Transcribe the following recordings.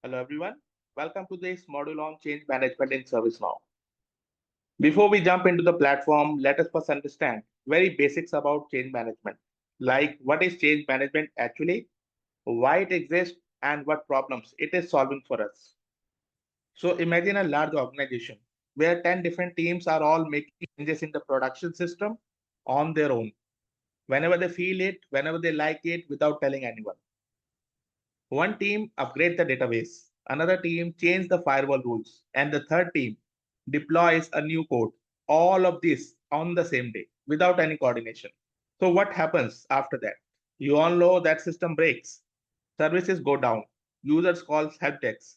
Hello everyone. Welcome to this module on change management in ServiceNow. Before we jump into the platform, let us first understand very basics about change management. Like what is change management actually, why it exists, and what problems it is solving for us. So imagine a large organization where 10 different teams are all making changes in the production system on their own, whenever they feel it, whenever they like it, without telling anyone. One team upgrade the database, another team change the firewall rules, and the third team deploys a new code. All of this on the same day without any coordination. So what happens after that? You all know that system breaks, services go down, users calls help desk.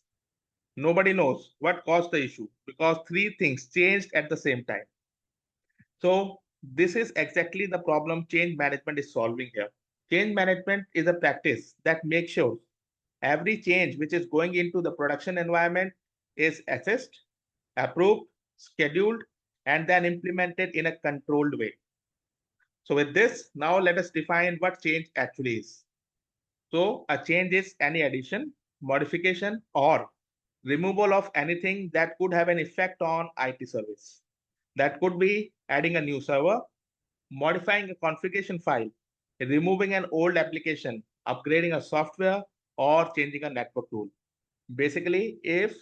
Nobody knows what caused the issue because three things changed at the same time. So this is exactly the problem change management is solving here. Change management is a practice that makes sure every change which is going into the production environment is assessed, approved, scheduled, and then implemented in a controlled way. So with this, now let us define what change actually is. So a change is any addition, modification, or removal of anything that could have an effect on IT service. That could be adding a new server, modifying a configuration file, removing an old application, upgrading a software, or changing a network tool. Basically, if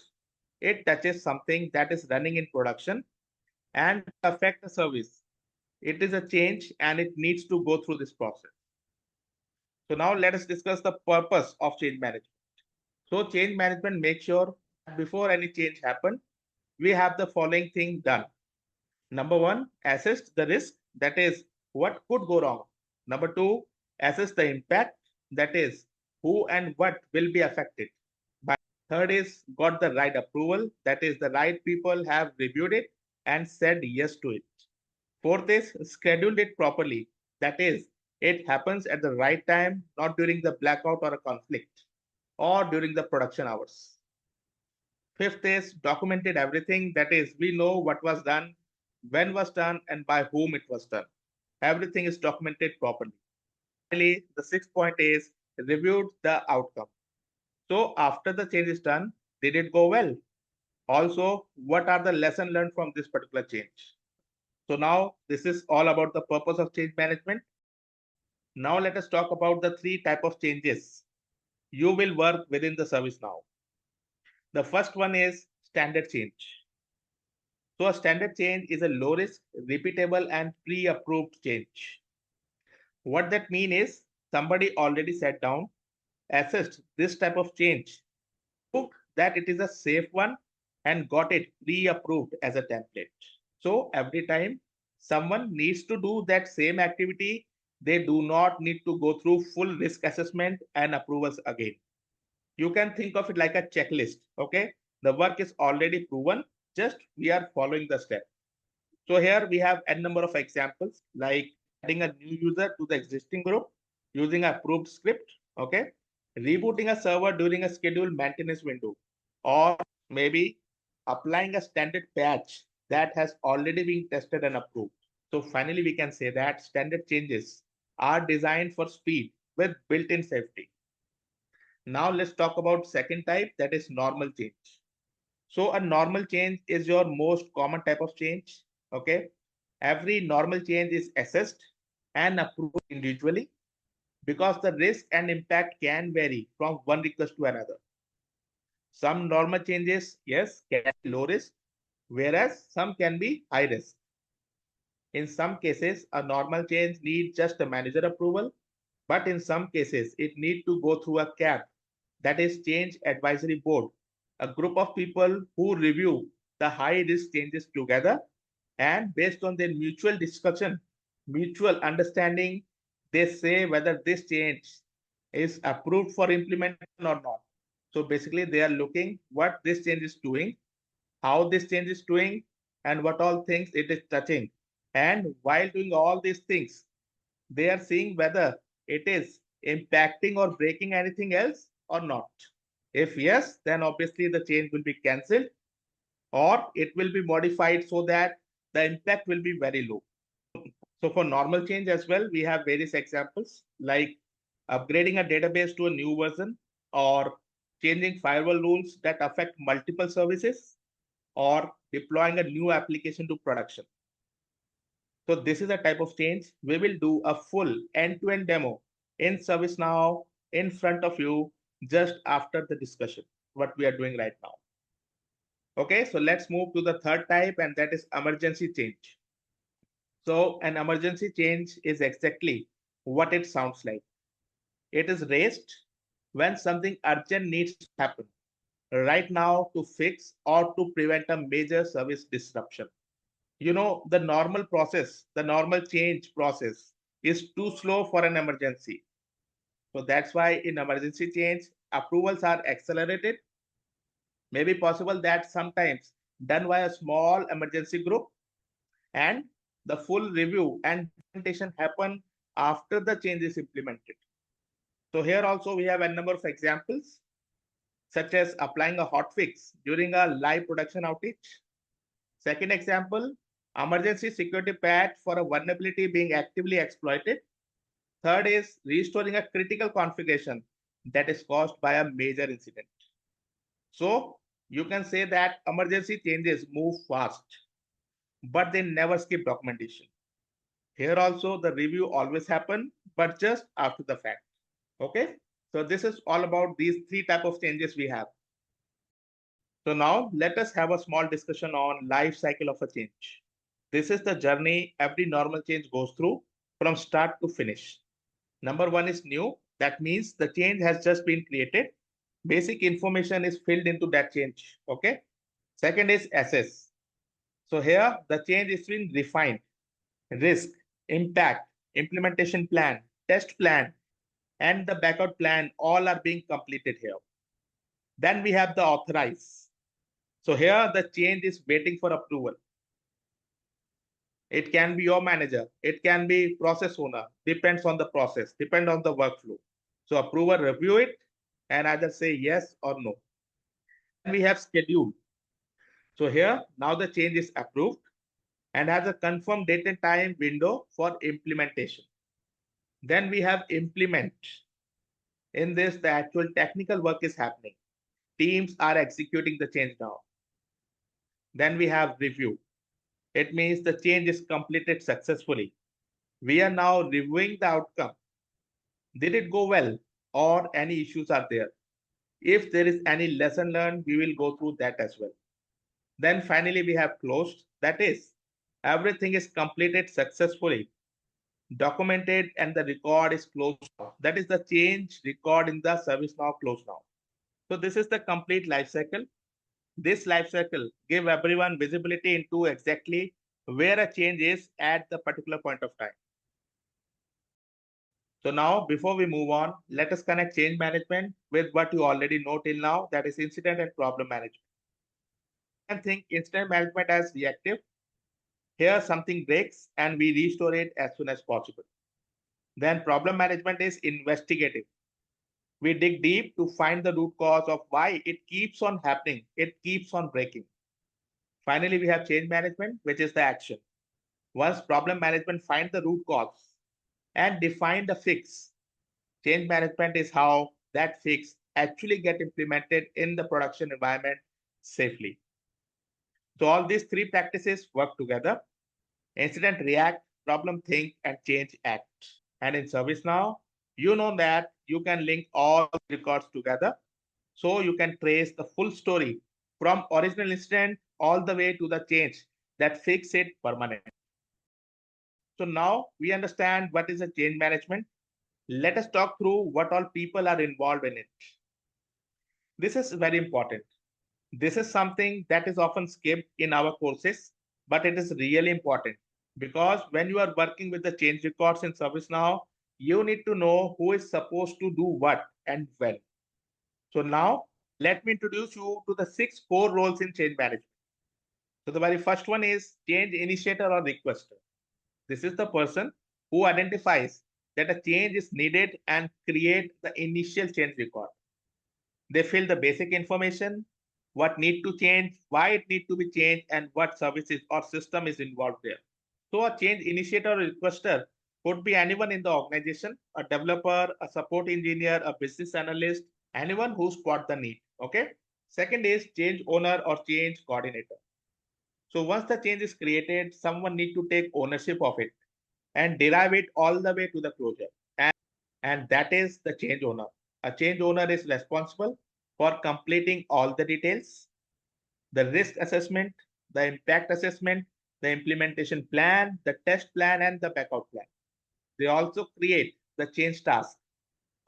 it touches something that is running in production and affect the service, it is a change and it needs to go through this process. So now let us discuss the purpose of change management. So change management makes sure before any change happen, we have the following thing done. Number one, assess the risk, that is what could go wrong. Number two, assess the impact, that is who and what will be affected. Third is got the right approval, that is the right people have reviewed it and said yes to it. Fourth is scheduled it properly, that is it happens at the right time, not during the blackout or a conflict or during the production hours. Fifth is documented everything, that is we know what was done, when was done, and by whom it was done. Everything is documented properly. Finally, the sixth point is reviewed the outcome. So after the change is done, did it go well? Also, what are the lessons learned from this particular change? So now this is all about the purpose of change management. Now let us talk about the three type of changes you will work within the service now. The first one is standard change. So a standard change is a low risk, repeatable and pre-approved change. What that mean is somebody already sat down, assessed this type of change, proved that it is a safe one and got it pre-approved as a template. So every time someone needs to do that same activity, they do not need to go through full risk assessment and approvals again. You can think of it like a checklist. Okay. The work is already proven. Just we are following the step. So here we have n number of examples like adding a new user to the existing group using a approved script. Okay. Rebooting a server during a scheduled maintenance window, or maybe applying a standard patch that has already been tested and approved. So finally, we can say that standard changes are designed for speed with built-in safety. Now let's talk about second type, that is normal change. So a normal change is your most common type of change. Okay. Every normal change is assessed and approved individually because the risk and impact can vary from one request to another. Some normal changes, yes, can be low risk, whereas some can be high risk. In some cases, a normal change needs just a manager approval, but in some cases, it needs to go through a CAB, that is Change Advisory Board, a group of people who review the high risk changes together, and based on their mutual discussion, mutual understanding, they say whether this change is approved for implementation or not. So basically, they are looking what this change is doing, how this change is doing, and what all things it is touching. And while doing all these things, they are seeing whether it is impacting or breaking anything else or not. If yes, then obviously the change will be cancelled or it will be modified so that the impact will be very low. So for normal change as well, we have various examples like upgrading a database to a new version or changing firewall rules that affect multiple services, or deploying a new application to production. So this is a type of change. We will do a full end-to-end demo in ServiceNow in front of you just after the discussion, what we are doing right now. Okay, so let's move to the third type, and that is emergency change. So an emergency change is exactly what it sounds like. It is raised when something urgent needs to happen right now to fix or to prevent a major service disruption. The normal process, the normal change process is too slow for an emergency. So that's why in emergency change, approvals are accelerated. Maybe possible that sometimes done by a small emergency group, and the full review and implementation happen after the change is implemented. So here also we have a number of examples, such as applying a hotfix during a live production outage. Second example, emergency security patch for a vulnerability being actively exploited. Third is restoring a critical configuration that is caused by a major incident. So you can say that emergency changes move fast, but they never skip documentation. Here also the review always happen, but just after the fact. Okay, so this is all about these three type of changes we have. So now let us have a small discussion on life cycle of a change. This is the journey every normal change goes through from start to finish. Number one is new. That means the change has just been created. Basic information is filled into that change. Okay. Second is assess. So here the change is being refined. Risk, impact, implementation plan, test plan, and the backup plan all are being completed here. Then we have the authorize. So here the change is waiting for approval. It can be your manager, it can be process owner, depends on the process, depend on the workflow. So approver review it and either say yes or no. Then we have schedule. So here now the change is approved and has a confirmed date and time window for implementation. Then we have implement. In this, the actual technical work is happening. Teams are executing the change now. Then we have review. It means the change is completed successfully. We are now reviewing the outcome. Did it go well, or any issues are there? If there is any lesson learned, we will go through that as well. Then finally, we have closed. That is, everything is completed successfully, documented, and the record is closed now. That is the change record in the ServiceNow closed now. So this is the complete life cycle. This life cycle give everyone visibility into exactly where a change is at the particular point of time. So now, before we move on, let us connect change management with what you already know till now, that is incident and problem management. You can think incident management as reactive. Here something breaks and we restore it as soon as possible. Then problem management is investigative. We dig deep to find the root cause of why it keeps on happening, it keeps on breaking. Finally, we have change management, which is the action. Once problem management find the root cause and define the fix, change management is how that fix actually get implemented in the production environment safely. So all these three practices work together. Incident react, problem think, and change act. And in ServiceNow, you know that you can link all records together. So you can trace the full story from original incident all the way to the change that fix it permanent. So now we understand what is a change management. Let us talk through what all people are involved in it. This is very important. This is something that is often skipped in our courses, but it is really important because when you are working with the change records in ServiceNow, you need to know who is supposed to do what and when. So now let me introduce you to the 6 core roles in change management. So the very first one is change initiator or requester. This is the person who identifies that a change is needed and create the initial change record. They fill the basic information, what need to change, why it need to be changed, and what services or system is involved there. So a change initiator or requester could be anyone in the organization, a developer, a support engineer, a business analyst, anyone who spot the need. Okay. Second is change owner or change coordinator. So once the change is created, someone need to take ownership of it and derive it all the way to the closure. And that is the change owner. A change owner is responsible for completing all the details, the risk assessment, the impact assessment, the implementation plan, the test plan, and the backup plan. They also create the change task,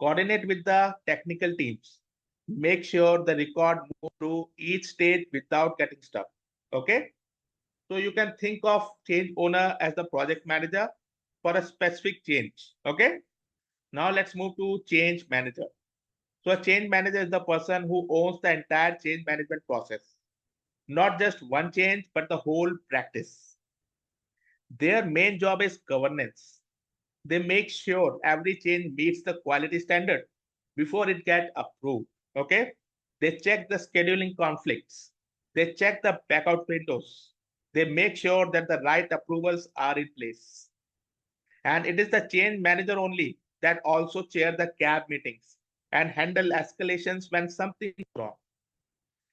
coordinate with the technical teams, make sure the record moves through each stage without getting stuck. Okay. So you can think of change owner as the project manager for a specific change. Okay. Now let's move to change manager. So a change manager is the person who owns the entire change management process, not just one change, but the whole practice. Their main job is governance. They make sure every change meets the quality standard before it gets approved. Okay. They check the scheduling conflicts. They check the backout windows. They make sure that the right approvals are in place. And it is the change manager only that also chair the CAB meetings and handle escalations when something is wrong.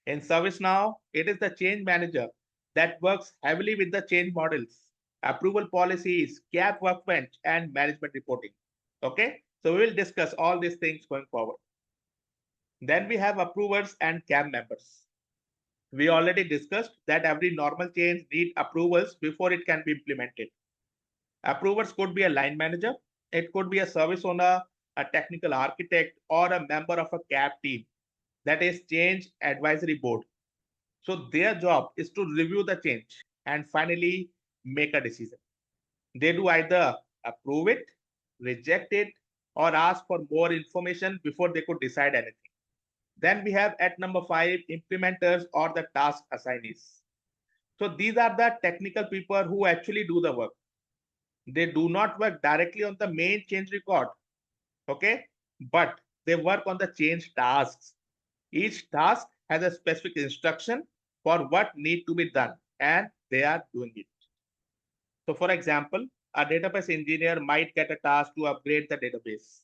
In ServiceNow, it is the change manager that works heavily with the change models, approval policies, CAB workbench, and management reporting. Okay, so we will discuss all these things going forward. Then we have approvers and CAB members. We already discussed that every normal change needs approvals before it can be implemented. Approvers could be a line manager, it could be a service owner, a technical architect, or a member of a CAB team, that is change advisory board. So their job is to review the change and finally make a decision. They do either approve it, reject it, or ask for more information before they could decide anything. Then we have at number 5, implementers or the task assignees. So these are the technical people who actually do the work. They do not work directly on the main change record, okay? But they work on the change tasks. Each task has a specific instruction for what need to be done, and they are doing it. So for example, a database engineer might get a task to upgrade the database.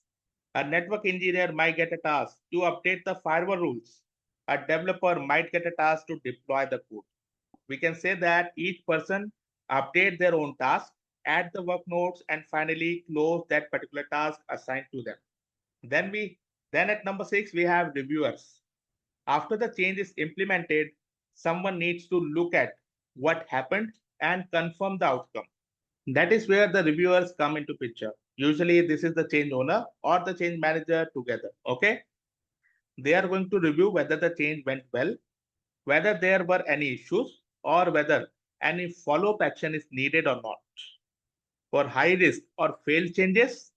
A network engineer might get a task to update the firewall rules. A developer might get a task to deploy the code. We can say that each person update their own task, add the work notes, and finally close that particular task assigned to them. Then at number 6, we have reviewers. After the change is implemented, someone needs to look at what happened and confirm the outcome. That is where the reviewers come into picture. Usually this is the change owner or the change manager together. Okay. They are going to review whether the change went well, whether there were any issues, or whether any follow-up action is needed or not. For high risk or failed changes,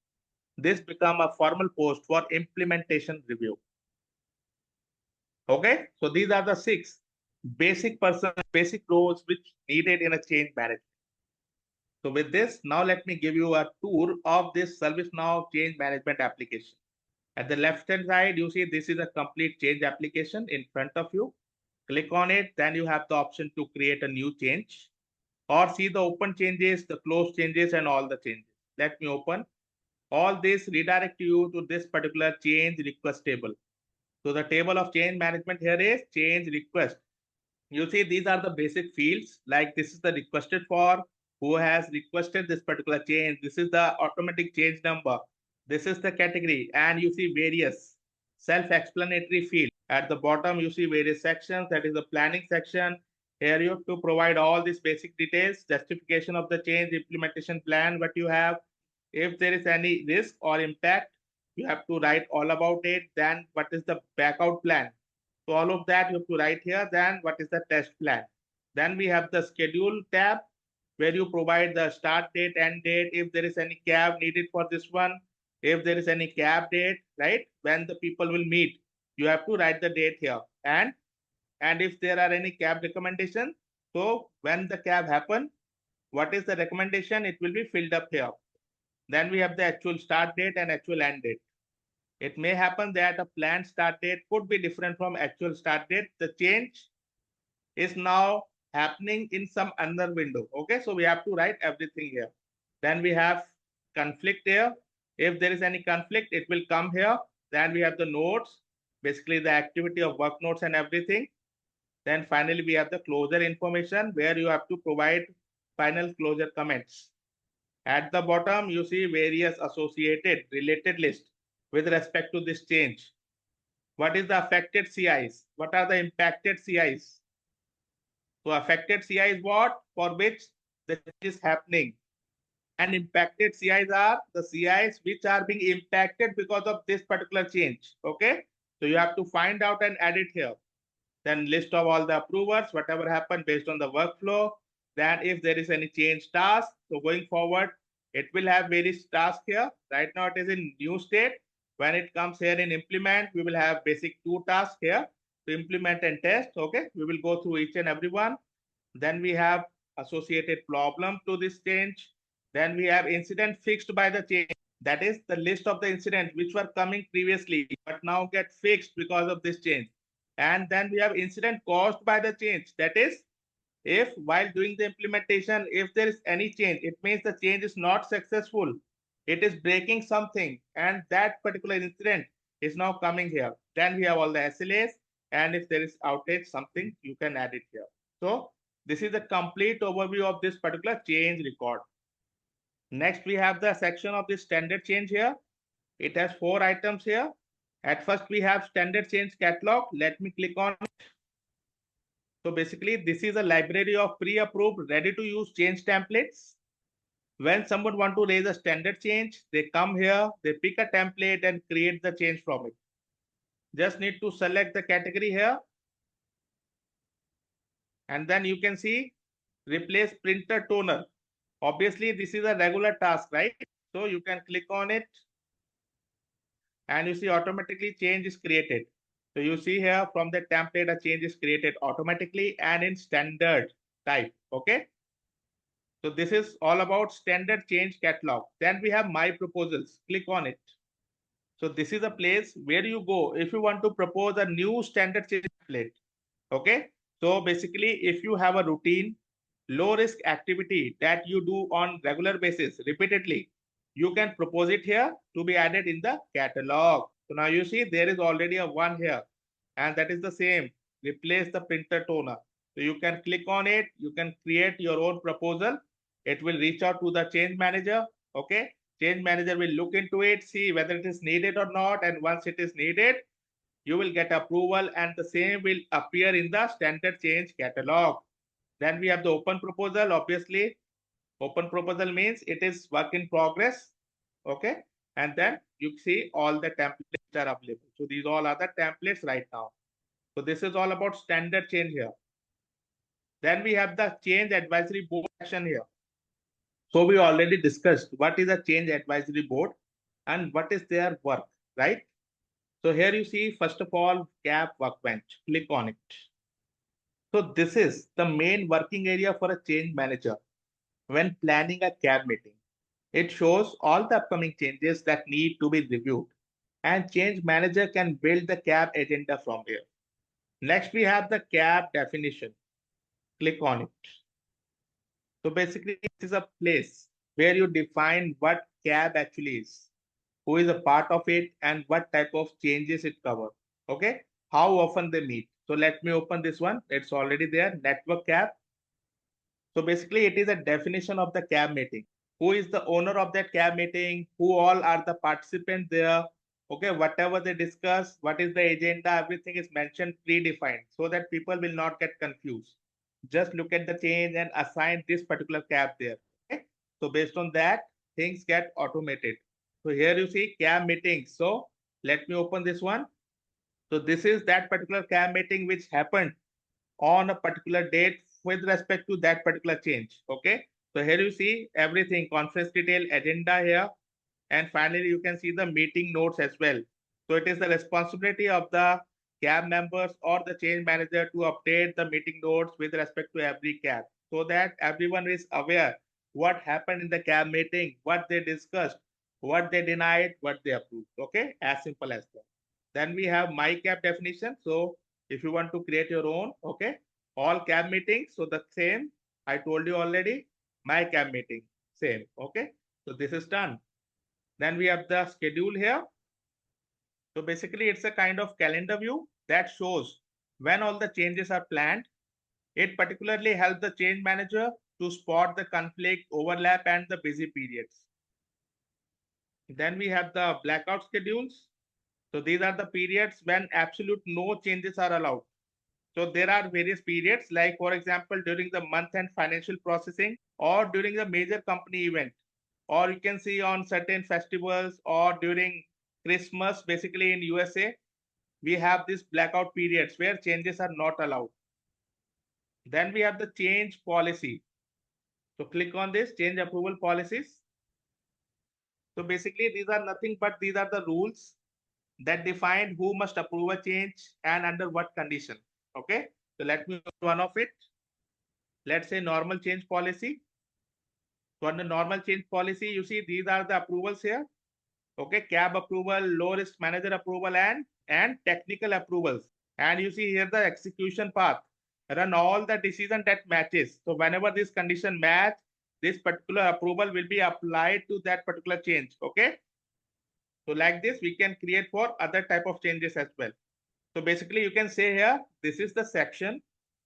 this become a formal post for implementation review. Okay, so these are the 6 basic roles which needed in a change management. So with this, now let me give you a tour of this ServiceNow change management application. At the left-hand side, you see this is a complete change application in front of you. Click on it, then you have the option to create a new change or see the open changes, the closed changes, and all the changes. Let me open. All this redirect you to this particular change request table. So the table of change management here is change request. You see, these are the basic fields, like this is the requested for, who has requested this particular change. This is the automatic change number. This is the category, and you see various self-explanatory fields. At the bottom, you see various sections. That is the planning section. Here you have to provide all these basic details, justification of the change, implementation plan, what you have. If there is any risk or impact, you have to write all about it. Then what is the backout plan? So all of that you have to write here. Then what is the test plan? Then we have the schedule tab where you provide the start date, end date, if there is any CAB needed for this one, if there is any CAB date, right? When the people will meet, you have to write the date here. And if there are any CAB recommendations, so when the CAB happen, what is the recommendation? It will be filled up here. Then we have the actual start date and actual end date. It may happen that a planned start date could be different from actual start date. The change is now happening in some other window. Okay, so we have to write everything here. Then we have conflict here. If there is any conflict, it will come here. Then we have the notes. basically the activity of work notes and everything. Then finally, we have the closure information where you have to provide final closure comments. At the bottom, you see various associated related list with respect to this change. What is the affected CIs? What are the impacted CIs? So affected CI is what? For which the change is happening. And impacted CIs are the CIs which are being impacted because of this particular change. Okay. So you have to find out and add it here. Then list of all the approvers, whatever happened based on the workflow. Then if there is any change task, so going forward, it will have various tasks here. Right now it is in new state. When it comes here in implement, we will have basic 2 tasks here to implement and test. Okay, we will go through each and every one. Then we have associated problem to this change. Then we have incident fixed by the change. That is the list of the incidents which were coming previously, but now get fixed because of this change. And then we have incident caused by the change. That is, if while doing the implementation, if there is any change, it means the change is not successful. It is breaking something, and that particular incident is now coming here. Then we have all the SLAs, and if there is outage, something you can add it here. So this is the complete overview of this particular change record. Next, we have the section of the standard change here. It has 4 items here. At first, we have standard change catalog. Let me click on it. So basically, this is a library of pre-approved, ready-to-use change templates. When someone want to raise a standard change, they come here, they pick a template and create the change from it. Just need to select the category here. And then you can see replace printer toner. Obviously, this is a regular task, right? So you can click on it and you see automatically change is created. So you see here from the template, a change is created automatically and in standard type. Okay. So this is all about standard change catalog. Then we have my proposals. Click on it. So this is a place where you go if you want to propose a new standard change template. Okay. So basically, if you have a routine, low risk activity that you do on regular basis repeatedly, you can propose it here to be added in the catalog. So now you see there is already a one here, and that is the same. Replace the printer toner. So you can click on it. You can create your own proposal. It will reach out to the change manager. Okay. Change manager will look into it, see whether it is needed or not. And once it is needed, you will get approval and the same will appear in the standard change catalog. Then we have the open proposal. Obviously, open proposal means it is work in progress. Okay. And then you see all the templates are available. So these all are the templates right now. So this is all about standard change here. Then we have the change advisory board action here. So we already discussed what is a change advisory board and what is their work, right? So here you see, first of all, CAB workbench. Click on it. So this is the main working area for a change manager when planning a CAB meeting. It shows all the upcoming changes that need to be reviewed, and change manager can build the CAB agenda from here. Next, we have the CAB definition. Click on it. So basically, this is a place where you define what CAB actually is, who is a part of it, and what type of changes it covers. Okay, how often they meet. So let me open this one. It's already there, network CAB. So basically, it is a definition of the CAB meeting. Who is the owner of that CAB meeting? Who all are the participants there? Okay, whatever they discuss, what is the agenda, everything is mentioned predefined so that people will not get confused. Just look at the change and assign this particular CAB there. Okay, so based on that, things get automated. So here you see CAB meeting. So let me open this one. So this is that particular CAB meeting which happened on a particular date with respect to that particular change. Okay. So here you see everything, conference detail, agenda here. And finally, you can see the meeting notes as well. So it is the responsibility of the CAB members or the change manager to update the meeting notes with respect to every CAB so that everyone is aware what happened in the CAB meeting, what they discussed, what they denied, what they approved. Okay, as simple as that. Then we have my CAB definition. So if you want to create your own, okay, all CAB meetings. So the same, I told you already, my CAB meeting, same. Okay, so this is done. Then we have the schedule here. So basically it's a kind of calendar view that shows when all the changes are planned. It particularly helps the change manager to spot the conflict, overlap, and the busy periods. Then we have the blackout schedules. So these are the periods when absolute no changes are allowed. So there are various periods, like for example, during the month end financial processing or during the major company event, or you can see on certain festivals or during Christmas, basically in USA, we have these blackout periods where changes are not allowed. Then we have the change policy. So click on this change approval policies. So basically these are nothing but these are the rules that define who must approve a change and under what condition. Okay. So let me one of it. Let's say normal change policy. So under normal change policy, you see these are the approvals here. Okay, cab approval, low risk manager approval, and technical approvals. And you see here the execution path. Run all the decision that matches. So whenever this condition match, this particular approval will be applied to that particular change. Okay. So like this, we can create for other type of changes as well. So basically you can say here, this is the section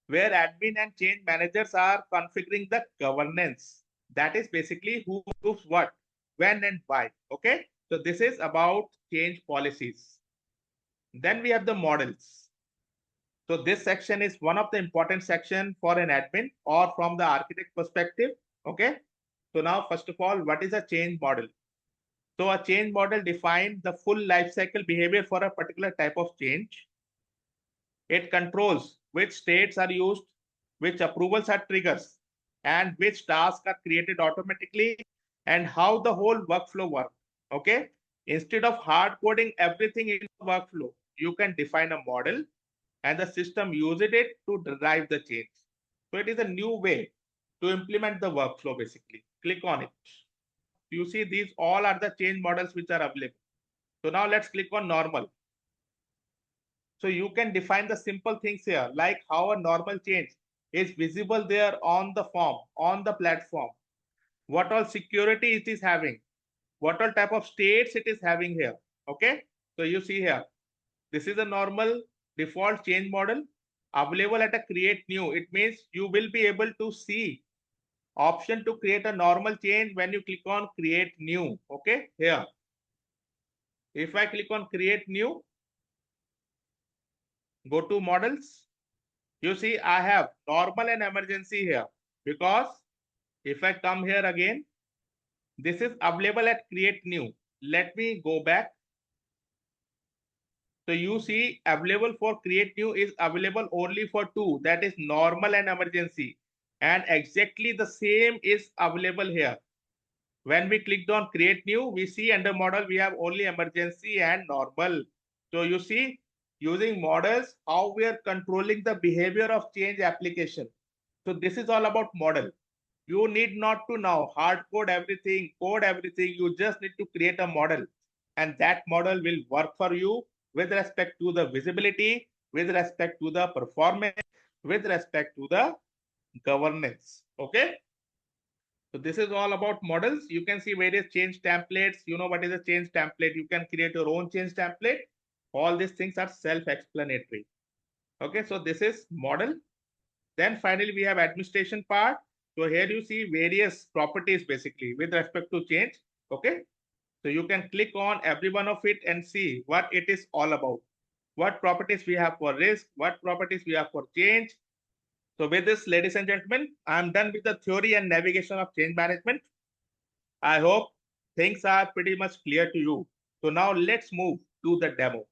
where admin and change managers are configuring the governance. That is basically who approves what, when and why. Okay. So this is about change policies. Then we have the models. So this section is one of the important section for an admin or from the architect perspective. Okay. So now, first of all, what is a change model? So a change model defines the full life cycle behavior for a particular type of change. It controls which states are used, which approvals are triggers, and which tasks are created automatically, and how the whole workflow works. Okay. Instead of hard coding everything in the workflow, you can define a model and the system uses it to drive the change. So it is a new way to implement the workflow basically. Click on it. You see these all are the change models which are available. So now let's click on normal. So you can define the simple things here, like how a normal change is visible there on the form, on the platform, what all security it is having, what all type of states it is having here. Okay. So you see here, this is a normal default change model available at a create new. It means you will be able to see option to create a normal change when you click on create new. Okay. Here, if I click on create new, go to models, you see I have normal and emergency here, because if I come here again, this is available at create new. Let me go back. So you see available for create new is available only for two, that is normal and emergency, and exactly the same is available here. When we clicked on create new, we see under model we have only emergency and normal. So you see, using models, how we are controlling the behavior of change application. So this is all about model. You need not to now hard code everything, code everything. You just need to create a model, and that model will work for you with respect to the visibility, with respect to the performance, with respect to the governance. Okay. So this is all about models. You can see various change templates. You know what is a change template. You can create your own change template. All these things are self-explanatory. Okay, so this is model. Then finally, we have administration part. So here you see various properties basically with respect to change. Okay, so you can click on every one of it and see what it is all about. What properties we have for risk, what properties we have for change. So with this, ladies and gentlemen, I'm done with the theory and navigation of change management. I hope things are pretty much clear to you. So now let's move to the demo.